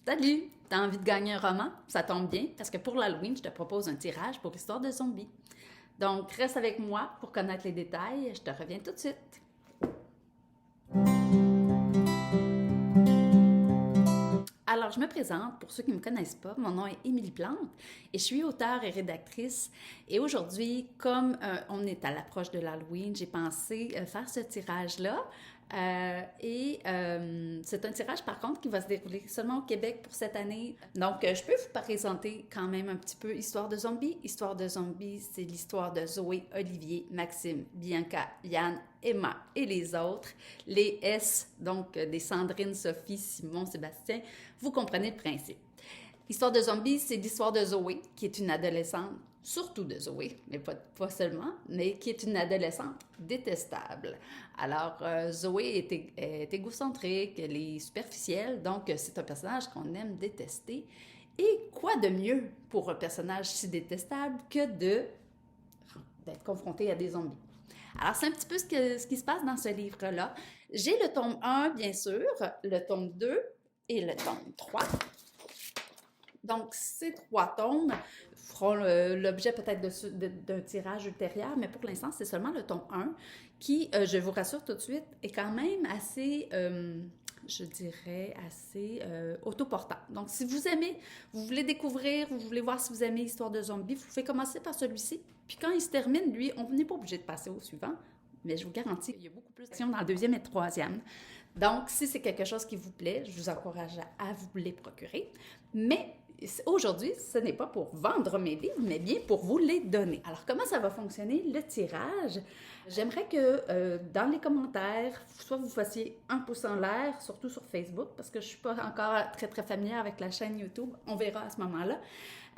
Salut! T'as envie de gagner un roman? Ça tombe bien, parce que pour l'Halloween, je te propose un tirage pour Histoire de zombies. Donc, reste avec moi pour connaître les détails. Je te reviens tout de suite. Alors, je me présente, pour ceux qui ne me connaissent pas, mon nom est Émilie Plante et je suis auteure et rédactrice. Et aujourd'hui, comme on est à l'approche de l'Halloween, j'ai pensé faire ce tirage-là. C'est un tirage, par contre, qui va se dérouler seulement au Québec pour cette année. Donc, je peux vous présenter quand même un petit peu Histoire de zombies. Histoire de zombies, c'est l'histoire de Zoé, Olivier, Maxime, Bianca, Yann, Emma et les autres. Les S, donc des Sandrine, Sophie, Simon, Sébastien. Vous comprenez le principe. Histoire de zombies, c'est l'histoire de Zoé, qui est une adolescente, surtout de Zoé, mais pas seulement, mais qui est une adolescente détestable. Alors, Zoé est égocentrique, elle est superficielle, donc c'est un personnage qu'on aime détester. Et quoi de mieux pour un personnage si détestable que d'être confronté à des zombies? Alors, c'est un petit peu ce qui se passe dans ce livre-là. J'ai le tome 1, bien sûr, le tome 2 et le tome 3. Donc, ces 3 tomes feront l'objet peut-être d'un tirage ultérieur, mais pour l'instant, c'est seulement le tome 1 qui, je vous rassure tout de suite, est quand même assez, je dirais, assez autoportant. Donc, si vous aimez, vous voulez découvrir, vous voulez voir si vous aimez Histoire de zombies, vous pouvez commencer par celui-ci. Puis quand il se termine, lui, on n'est pas obligé de passer au suivant, mais je vous garantis qu'il y a beaucoup plus d'actions dans le deuxième et le troisième. Donc, si c'est quelque chose qui vous plaît, je vous encourage à vous les procurer. Mais aujourd'hui, ce n'est pas pour vendre mes livres, mais bien pour vous les donner. Alors, comment ça va fonctionner, le tirage? J'aimerais que dans les commentaires, soit vous fassiez un pouce en l'air, surtout sur Facebook, parce que je ne suis pas encore très, très familière avec la chaîne YouTube. On verra à ce moment-là.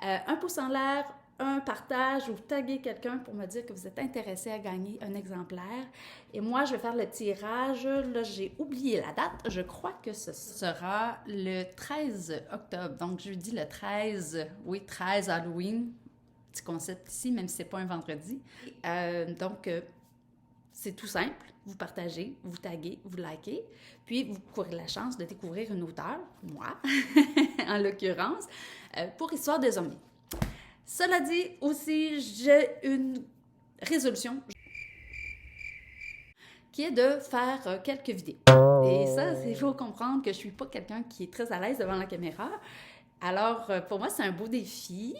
Un pouce en l'air, un partage ou taguer quelqu'un pour me dire que vous êtes intéressé à gagner un exemplaire. Et moi, je vais faire le tirage. Là, j'ai oublié la date. Je crois que ce sera le 13 octobre. Donc, jeudi le 13, oui, 13 Halloween. Petit concept ici, même si ce n'est pas un vendredi. C'est tout simple. Vous partagez, vous taguez, vous likez, puis vous courez la chance de découvrir une auteure, moi, en l'occurrence, pour Histoire de zombies. Cela dit, aussi, j'ai une résolution qui est de faire quelques vidéos. Et ça, il faut comprendre que je ne suis pas quelqu'un qui est très à l'aise devant la caméra. Alors, pour moi, c'est un beau défi.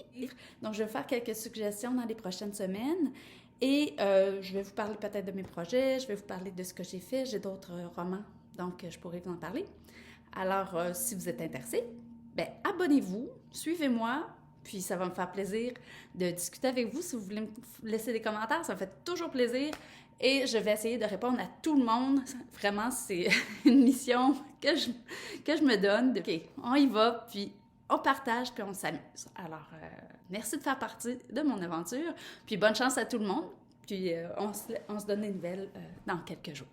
Donc, je vais faire quelques suggestions dans les prochaines semaines. Et je vais vous parler peut-être de mes projets, je vais vous parler de ce que j'ai fait. J'ai d'autres romans, donc je pourrais vous en parler. Alors, si vous êtes intéressé, bien, abonnez-vous, suivez-moi. Puis ça va me faire plaisir de discuter avec vous. Si vous voulez me laisser des commentaires, ça me fait toujours plaisir. Et je vais essayer de répondre à tout le monde. Vraiment, c'est une mission que je me donne. OK, on y va, puis on partage, puis on s'amuse. Alors, merci de faire partie de mon aventure. Puis bonne chance à tout le monde. Puis on se donne des nouvelles dans quelques jours.